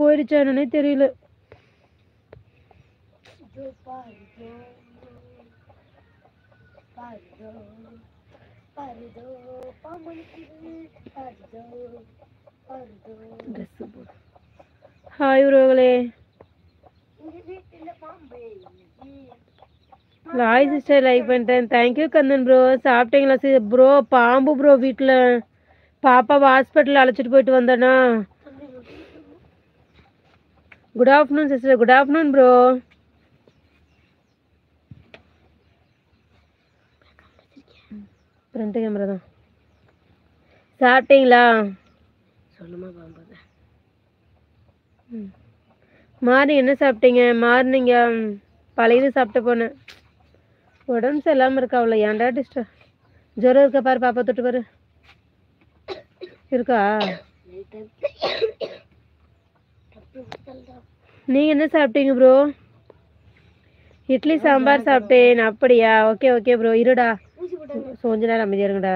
போயிடுச்சா என்னன்னே தெரியல. ஹாய் உறவுகளே. லாய் சிஸ்டர் லைக் பண்ணிட்டேன். Thank you Kandhan bro. சாப்பிட்டீங்களா ப்ரோ? பாம்பு ப்ரோ வீட்டில். பாப்பாவை ஹாஸ்பிட்டல் அழைச்சிட்டு போயிட்டு வந்தேனா. Good afternoon sister. Good afternoon bro. Front camera தான். சாப்பிட்டீங்களா? சொல்லுமா பாம்பு. மார்னிங் என்ன சாப்பிட்டீங்க? மார்னிங்க பழையது சாப்பிட்டு போனேன். உடம்பு சரியில்லாமல் இருக்கா? அவ்வளோ ஏன்டா டிஸ்டர்ப். ஜுரம் இருக்கா பாரு பாப்பா, தொட்டு பாரு. இருக்கா? நீங்கள் என்ன சாப்பிட்டீங்க ப்ரோ? இட்லி சாம்பார் சாப்பிட்டேன். அப்படியா? Okay okay bro. இருடா கொஞ்ச நேரம் அமைதியா இருங்கடா.